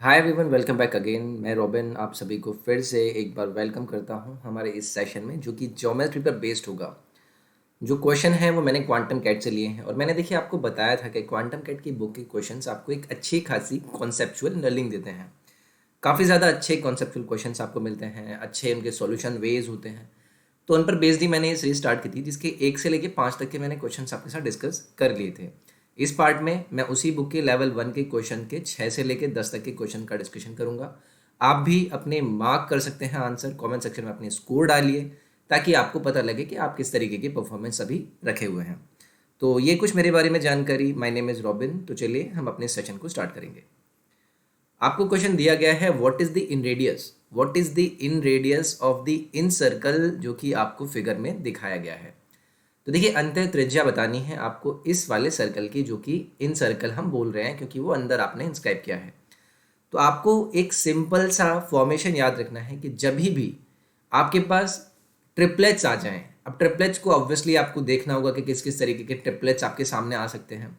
Hi everyone, welcome back again. मैं robin आप सभी को फिर से एक बार वेलकम करता हूं हमारे इस सेशन में, जो कि ज्योमेट्री पर बेस्ड होगा। जो क्वेश्चन है वो मैंने क्वांटम कैट से लिए हैं, और मैंने देखिए आपको बताया था कि क्वांटम कैट की बुक के क्वेश्चंस आपको एक अच्छी खासी कॉन्सेप्चुअल नर्लिंग देते हैं। काफ़ी ज़्यादा अच्छे कॉन्सेप्चुअल क्वेश्चंस आपको मिलते हैं, अच्छे उनके सॉल्यूशन वेज होते हैं। तो उन पर बेस्ड ही मैंने ये सीरीज स्टार्ट की थी, जिसके 1 से लेके 5 तक के मैंने क्वेश्चंस आपके साथ डिस्कस कर लिए थे। इस पार्ट में मैं उसी बुक के लेवल 1 के क्वेश्चन के 6 से लेके 10 तक के क्वेश्चन का डिस्कशन करूंगा। आप भी अपने मार्क कर सकते हैं आंसर, कमेंट सेक्शन में अपने स्कोर डालिए, ताकि आपको पता लगे कि आप किस तरीके की परफॉर्मेंस अभी रखे हुए हैं। तो ये कुछ मेरे बारे में जानकारी। My name is robin. तो चलिए हम अपने सेशन को स्टार्ट करेंगे। आपको क्वेश्चन दिया गया है, what is the in radius, what is the in radius of the in circle, जो कि आपको फिगर में दिखाया गया है। तो देखिए, अंतः त्रिज्या बतानी है आपको इस वाले सर्कल की, जो कि इन सर्कल हम बोल रहे हैं क्योंकि वो अंदर आपने इंस्क्राइब किया है। तो आपको एक सिंपल सा फॉर्मेशन याद रखना है कि जब भी आपके पास ट्रिपलेट्स आ जाएं, अब ट्रिपलेट्स को ऑब्वियसली आपको देखना होगा कि किस किस तरीके के ट्रिपलेट्स आपके सामने आ सकते हैं।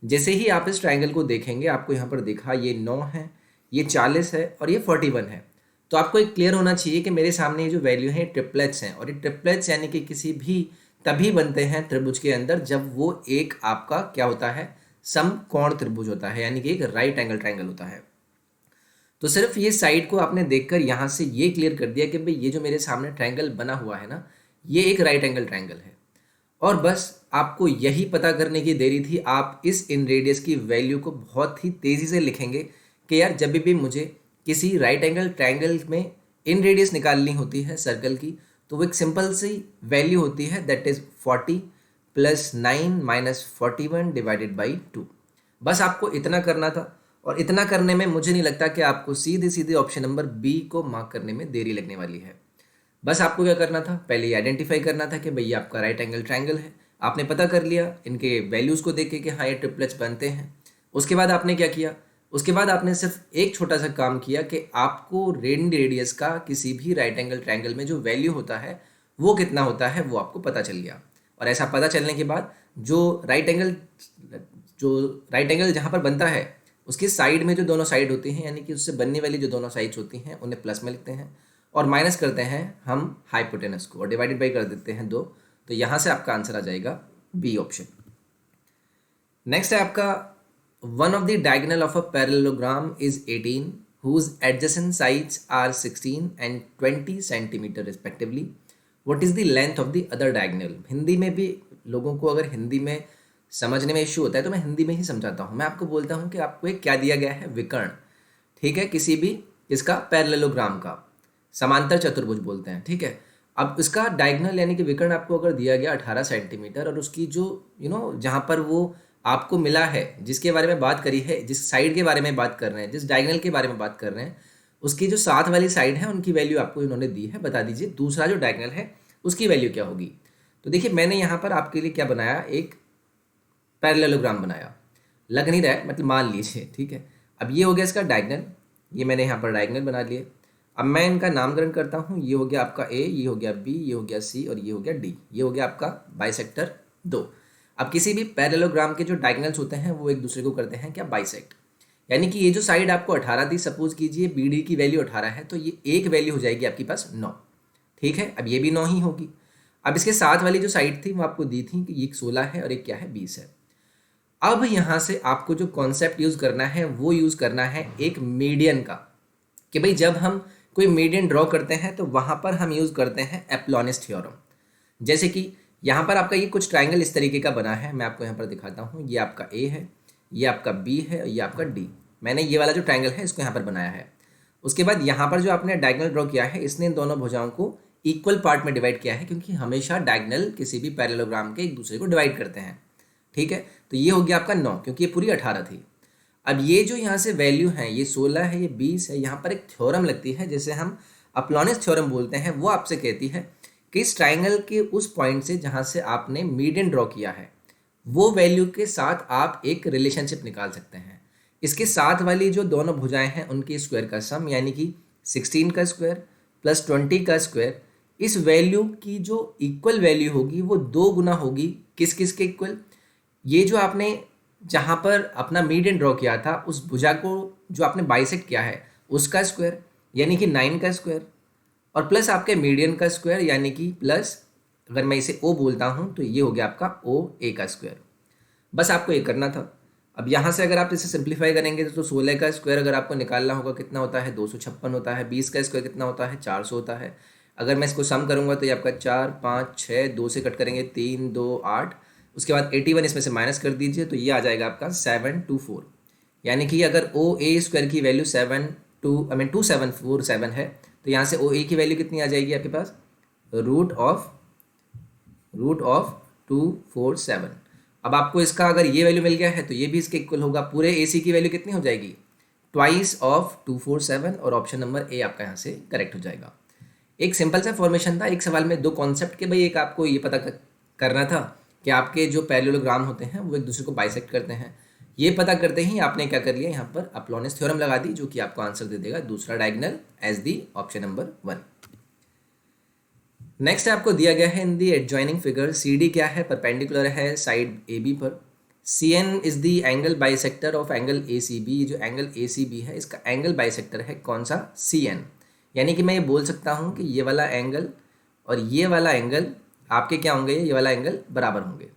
जैसे ही आप इस ट्राइंगल को देखेंगे, आपको यहाँ पर दिखा ये 9 है, ये 40 है और ये 41 है। तो आपको एक क्लियर होना चाहिए कि मेरे सामने ये जो वैल्यू है ट्रिपलेट्स हैं, और ये ट्रिपलेट्स यानी कि किसी भी तभी बनते हैं त्रिभुज के अंदर जब वो एक आपका क्या होता है, समकोण त्रिभुज होता है, यानी कि एक राइट एंगल ट्राइंगल होता है। तो सिर्फ ये साइड को आपने देखकर यहाँ से ये क्लियर कर दिया कि भाई ये जो मेरे सामने ट्राइंगल बना हुआ है ना, ये एक राइट एंगल ट्राइंगल है। और बस आपको यही पता करने की देरी थी। आप इस इन रेडियस की वैल्यू को बहुत ही तेज़ी से लिखेंगे कि यार जब भी मुझे किसी राइट एंगल ट्राइंगल में इन रेडियस निकालनी होती है सर्कल की, तो वो एक सिंपल सी वैल्यू होती है, दैट इज़ 40 + 9 - 41 डिवाइडेड बाई 2। बस आपको इतना करना था, और इतना करने में मुझे नहीं लगता कि आपको सीधे सीधे ऑप्शन नंबर बी को मार्क करने में देरी लगने वाली है। बस आपको क्या करना था, पहले ये आइडेंटिफाई करना था कि भैया आपका राइट एंगल ट्राइंगल है। आपने पता कर लिया इनके वैल्यूज़ को देख के कि हाँ ये ट्रिपलेट्स बनते हैं। उसके बाद आपने क्या किया, उसके बाद आपने सिर्फ एक छोटा सा काम किया कि आपको रेडियस का किसी भी राइट एंगल ट्राइंगल में जो वैल्यू होता है वो कितना होता है वो आपको पता चल गया। और ऐसा पता चलने के बाद जो राइट एंगल जहाँ पर बनता है उसकी साइड में जो दोनों साइड होती हैं, यानी कि उससे बनने वाली जो दोनों साइड्स होती हैं, उन्हें प्लस में लिखते हैं और माइनस करते हैं हम हाइपोटेनस को, और डिवाइडेड बाई कर देते हैं 2। तो यहाँ से आपका आंसर आ जाएगा बी ऑप्शन। नेक्स्ट है आपका, one of the diagonal of a parallelogram is 18 whose adjacent sides are 16 and 20 centimetre respectively. What is the length of the other diagonal. Hindi में भी लोगों को अगर हिंदी में समझने में इश्यू होता है तो मैं हिंदी में ही समझाता हूँ। मैं आपको बोलता हूँ कि आपको एक क्या दिया गया है, विकर्ण। ठीक है, किसी भी इसका पैरेललोग्राम का, समांतर चतुर्भुज बोलते हैं। ठीक है, अब इसका डायगोनल यानी कि विकर्ण आपको अगर दिया गया 18 सेंटीमीटर, और उसकी जो जहाँ पर वो आपको मिला है, जिसके बारे में बात करी है, जिस साइड के बारे में बात कर रहे हैं, जिस डायगोनल के बारे में बात कर रहे हैं, उसकी जो साथ वाली साइड है उनकी वैल्यू आपको इन्होंने दी है। बता दीजिए दूसरा जो डायगोनल है उसकी वैल्यू क्या होगी। तो देखिए मैंने यहाँ पर आपके लिए क्या बनाया, एक पैरेललोग्राम बनाया। लग नहीं रहा है, मतलब मान लीजिए। ठीक है, अब ये हो गया इसका डायगोनल, ये मैंने यहाँ पर डायगोनल बना लिए। अब मैं इनका नामकरण करता हूँ। ये हो गया आपका ए, ये हो गया बी, ये हो गया सी, और ये हो गया डी। ये हो गया आपका बाइसेक्टर 2। अब किसी भी पैरेललोग्राम के जो डायगोनल्स होते हैं वो एक दूसरे को करते हैं क्या, बाइसेक्ट। यानी कि ये जो साइड आपको 18 थी, सपोज कीजिए बी डी की वैल्यू 18 है, तो ये एक वैल्यू हो जाएगी आपके पास 9। ठीक है, अब ये भी 9 ही होगी। अब इसके साथ वाली जो साइड थी वो आपको दी थी कि ये 16 है और एक क्या है, 20 है। अब यहाँ से आपको जो कॉन्सेप्ट यूज़ करना है वो यूज़ करना है एक मीडियन का, कि भाई जब हम कोई मीडियन ड्रॉ करते हैं तो वहाँ पर हम यूज़ करते हैं एप्लॉनिस थ्योरम। जैसे कि यहाँ पर आपका ये कुछ ट्राइंगल इस तरीके का बना है, मैं आपको यहाँ पर दिखाता हूँ। ये आपका ए है, ये आपका बी है और ये आपका डी। मैंने ये वाला जो ट्राइंगल है इसको यहाँ पर बनाया है। उसके बाद यहाँ पर जो आपने डायगोनल ड्रॉ किया है, इसने इन दोनों भुजाओं को इक्वल पार्ट में डिवाइड किया है, क्योंकि हमेशा डायगोनल किसी भी पैरेललोग्राम के एक दूसरे को डिवाइड करते हैं। ठीक है, तो ये हो गया आपका 9, क्योंकि ये पूरी 18 थी। अब ये जो यहाँ से वैल्यू है, ये 16 है, ये 20 है, यहाँ पर एक थ्योरम लगती है जिसे हम अपलॉनिस थ्योरम बोलते हैं। वो आपसे कहती है कि इस ट्राइंगल के उस पॉइंट से जहाँ से आपने मीडियन ड्रॉ किया है, वो वैल्यू के साथ आप एक रिलेशनशिप निकाल सकते हैं। इसके साथ वाली जो दोनों भुजाएं हैं उनके स्क्वायर का सम, यानी कि 16 का स्क्वायर + 20 का स्क्वायर, इस वैल्यू की जो इक्वल वैल्यू होगी वो 2 गुना होगी किस किस के इक्वल, ये जो आपने जहाँ पर अपना मीडियन ड्रॉ किया था उस भुजा को जो आपने बाइसेक्ट किया है उसका स्क्वायर यानी कि 9 का स्क्वायर, और प्लस आपके मीडियन का स्क्वायर यानी कि प्लस, अगर मैं इसे ओ बोलता हूँ तो ये हो गया आपका ओ ए का स्क्वायर। बस आपको ये करना था। अब यहाँ से अगर आप इसे सिंप्लीफाई करेंगे तो 16 का स्क्वायर अगर आपको निकालना होगा कितना होता है 256 होता है, 20 का स्क्वायर कितना होता है 400 होता है। अगर मैं इसको सम करूँगा तो ये आपका 4 5 6, 2 से कट करेंगे 3 2 8, उसके बाद 81 इसमें से माइनस कर दीजिए तो ये आ जाएगा आपका 724। यानी कि अगर ओ ए स्क्वायर की वैल्यू 2747 है तो यहाँ से ओ ए की वैल्यू कितनी आ जाएगी आपके पास, रूट ऑफ 247। अब आपको इसका अगर ये वैल्यू मिल गया है तो ये भी इसके इक्वल होगा। पूरे ए सी की वैल्यू कितनी हो जाएगी, ट्वाइस ऑफ 247, और ऑप्शन नंबर ए आपका यहाँ से करेक्ट हो जाएगा। एक सिंपल सा फॉर्मेशन था एक सवाल में, दो कॉन्सेप्ट के भाई, एक आपको ये पता करना था कि आपके जो पैरेललोग्राम होते हैं वो एक दूसरे को बाइसेक्ट करते हैं। ये पता करते ही आपने क्या कर लिया, यहाँ पर अपोलोनियस थ्योरम लगा दी, जो कि आपको आंसर दे देगा दूसरा diagonal as the option number 1। Next आपको दिया गया है in the adjoining figure, C D क्या है, परपेंडिकुलर है साइड ए बी पर। C N is the angle bisector of angle A C B, जो एंगल ए सी बी है इसका एंगल बाइसेक्टर है कौन सा, सी एन। यानी कि मैं ये बोल सकता हूँ कि ये वाला एंगल और ये वाला एंगल आपके क्या होंगे, ये वाला एंगल बराबर होंगे।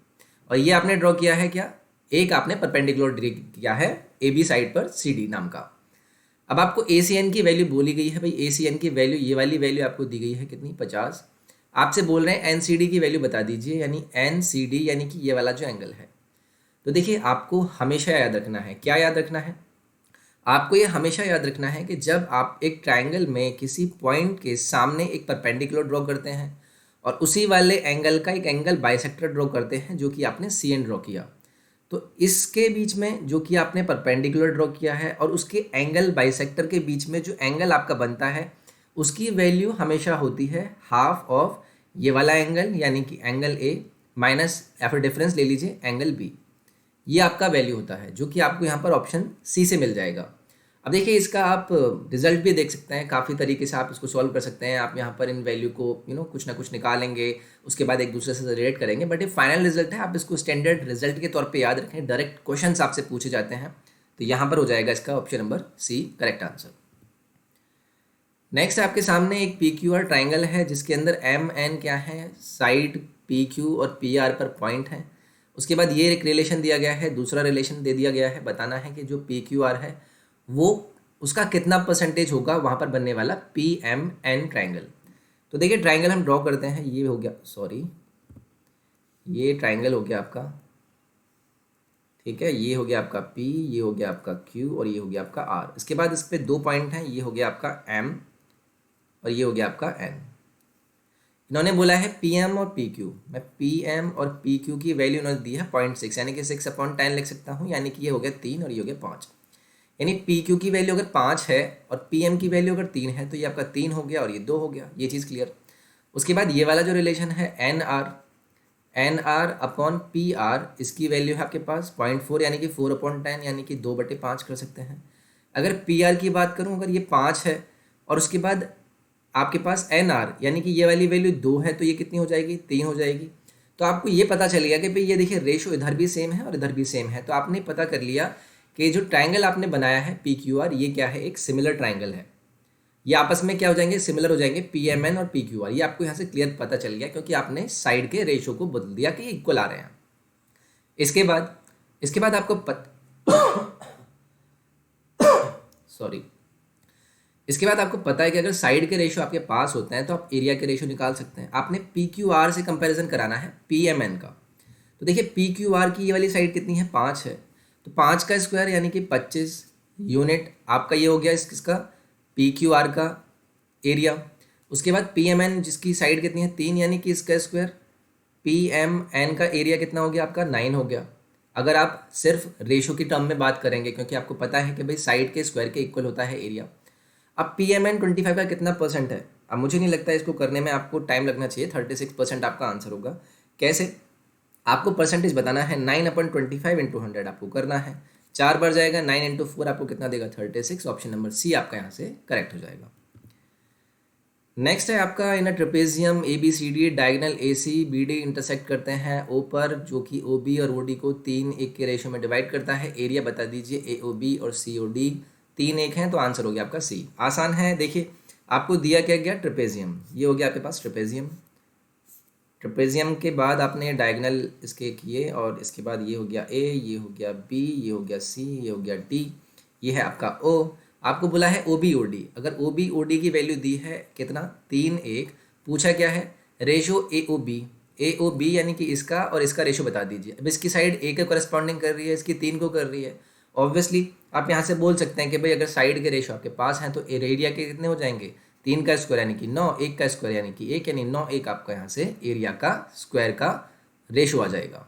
और ये आपने ड्रॉ किया है क्या, एक आपने परपेंडिकुलर ड्रॉ किया है ए बी साइड पर सी डी नाम का। अब आपको ए सी एन की वैल्यू बोली गई है भाई, ए सी एन की वैल्यू ये वाली वैल्यू आपको दी गई है कितनी, 50। आपसे बोल रहे हैं एन सी डी की वैल्यू बता दीजिए, यानी एन सी डी यानी कि ये वाला जो एंगल है। तो देखिए आपको हमेशा याद रखना है, क्या याद रखना है, आपको ये हमेशा याद रखना है कि जब आप एक ट्रायंगल में किसी पॉइंट के सामने एक परपेंडिकुलर ड्रॉ करते हैं और उसी वाले एंगल का एक एंगल बाइसेक्टर ड्रॉ करते हैं जो कि आपने सी एन ड्रॉ किया, तो इसके बीच में जो कि आपने परपेंडिकुलर ड्रॉ किया है और उसके एंगल बाइसेक्टर के बीच में जो एंगल आपका बनता है उसकी वैल्यू हमेशा होती है हाफ ऑफ ये वाला एंगल यानी कि एंगल ए माइनस, या फिर डिफरेंस ले लीजिए एंगल बी। ये आपका वैल्यू होता है जो कि आपको यहाँ पर ऑप्शन सी से मिल जाएगा। अब देखिए इसका आप रिजल्ट भी देख सकते हैं, काफ़ी तरीके से आप इसको सॉल्व कर सकते हैं। आप यहाँ पर इन वैल्यू को कुछ ना कुछ निकालेंगे, उसके बाद एक दूसरे से रिलेट करेंगे, बट ये फाइनल रिजल्ट है, आप इसको स्टैंडर्ड रिजल्ट के तौर पे याद रखें। डायरेक्ट क्वेश्चंस आपसे पूछे जाते हैं, तो यहाँ पर हो जाएगा इसका option number C correct answer. Next आपके सामने एक पी क्यू आर ट्राइंगल है जिसके अंदर एम एन क्या है, साइड पी क्यू और पी आर पर पॉइंट है। उसके बाद ये एक रिलेशन दिया गया है, दूसरा रिलेशन दे दिया गया है, बताना है कि जो पी क्यू आर है वो उसका कितना परसेंटेज होगा वहाँ पर बनने वाला पी एम एन ट्राइंगल। तो देखिए ट्राइंगल हम ड्रॉ करते हैं, ये हो गया, सॉरी ये ट्राइंगल हो गया आपका, ठीक है, ये हो गया आपका P, ये हो गया आपका Q और ये हो गया आपका R। इसके बाद इस पे दो पॉइंट हैं, ये हो गया आपका M और ये हो गया आपका N। इन्होंने बोला है PM और PQ, मैं PM और PQ की वैल्यू इन्होंने दी है 0.6 यानी कि 6/10 लिख सकता हूँ, यानी कि ये हो गया 3 और ये हो गया 5। यानी PQ की वैल्यू अगर 5 है और PM की वैल्यू अगर 3 है तो ये आपका 3 हो गया और ये 2 हो गया, ये चीज़ क्लियर। उसके बाद ये वाला जो रिलेशन है NR अपॉन PR, इसकी वैल्यू है आपके पास 0.4 यानी कि 4/10 यानी कि 2/5 कर सकते हैं। अगर PR की बात करूं, अगर ये 5 है और उसके बाद आपके पास NR यानी कि ये वाली वैल्यू 2 है तो ये कितनी हो जाएगी, 3 हो जाएगी। तो आपको ये पता चल गया कि भाई ये देखिए रेशो इधर भी सेम है और इधर भी सेम है, तो आपने पता कर लिया कि जो ट्राइंगल आपने बनाया है PQR ये क्या है, एक सिमिलर ट्राइंगल है। ये आपस में क्या हो जाएंगे, सिमिलर हो जाएंगे, PMN और PQR। ये आपको यहाँ से क्लियर पता चल गया क्योंकि आपने साइड के रेशो को बदल दिया कि इक्वल आ रहे हैं। इसके बाद आपको सॉरी इसके बाद आपको पता है कि अगर साइड के रेशो आपके पास होते हैं तो आप एरिया के रेशो निकाल सकते हैं। आपने PQR से कंपैरिजन कराना है PMN का। तो देखिए PQR की ये वाली साइड कितनी है, 5 है, तो 5 का स्क्वायर यानी कि 25 यूनिट आपका ये हो गया इसका PQR का एरिया। उसके बाद PMN जिसकी साइड कितनी है, 3 यानी कि इसका स्क्वायर, PMN का एरिया कितना हो गया आपका, 9 हो गया। अगर आप सिर्फ रेशो की टर्म में बात करेंगे क्योंकि आपको पता है कि भाई साइड के स्क्वायर के इक्वल होता है एरिया। अब PMN 25 का कितना परसेंट है, अब मुझे नहीं लगता इसको करने में आपको टाइम लगना चाहिए, 36% आपका आंसर होगा। कैसे, आपको परसेंटेज बताना है, 9/25 × 100 आपको करना है, 4 बार जाएगा, 9 × 4 आपको कितना देगा, 36। ऑप्शन नंबर सी आपका यहाँ से करेक्ट हो जाएगा। नेक्स्ट है आपका in trapezium A B C D diagonal A C B D intersect करते हैं ओ पर, जो कि ओ बी और ओ डी को 3:1 के रेशो में डिवाइड करता है। एरिया बता दीजिए ए ओ बी और सी ओ डी 3:1 है, तो आंसर हो गया आपका सी। आसान है। देखिए आपको दिया क्या गया, ट्रेपेजियम, ये हो गया आपके पास ट्रेपेजियम। ट्रेपेजियम के बाद आपने डायगनल इसके किए और इसके बाद ये हो गया ए, ये हो गया बी, ये हो गया सी, ये हो गया डी, ये है आपका ओ। आपको बोला है ओ बी ओ डी। अगर ओ बी ओ डी की वैल्यू दी है कितना, 3:1, पूछा क्या है, ratio A O B. A O B यानी कि इसका और इसका रेशो बता दीजिए। अब इसकी साइड ए के करस्पॉन्डिंग कर रही है, इसकी 3 को कर रही है। ऑब्वियसली आप यहाँ से बोल सकते हैं कि भाई अगर साइड के रेशो आपके पास हैं तो एरिया के कितने हो जाएंगे, 3 का स्क्वायर यानी कि 9, 1 का स्क्वायर यानी कि 1, यानी 9 1 आपका यहाँ से एरिया का स्क्वायर का रेशो आ जाएगा।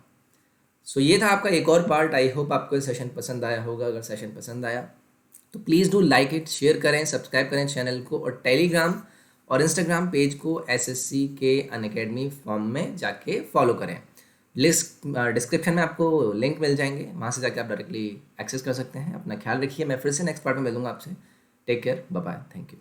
सो ये था आपका एक और पार्ट। आई होप आपको ये सेशन पसंद आया होगा। अगर सेशन पसंद आया तो please do like it, share करें, सब्सक्राइब करें चैनल को, और टेलीग्राम और इंस्टाग्राम पेज को एसएससी के अनअकैडमी फॉर्म में जाके फॉलो करें। लिस्ट डिस्क्रिप्शन में आपको लिंक मिल जाएंगे, वहाँ से जाके आप डायरेक्टली एक्सेस कर सकते हैं। अपना ख्याल रखिए। मैं फिर से नेक्स्ट पार्ट में मिलूंगा आपसे। Take care, bye bye, thank you.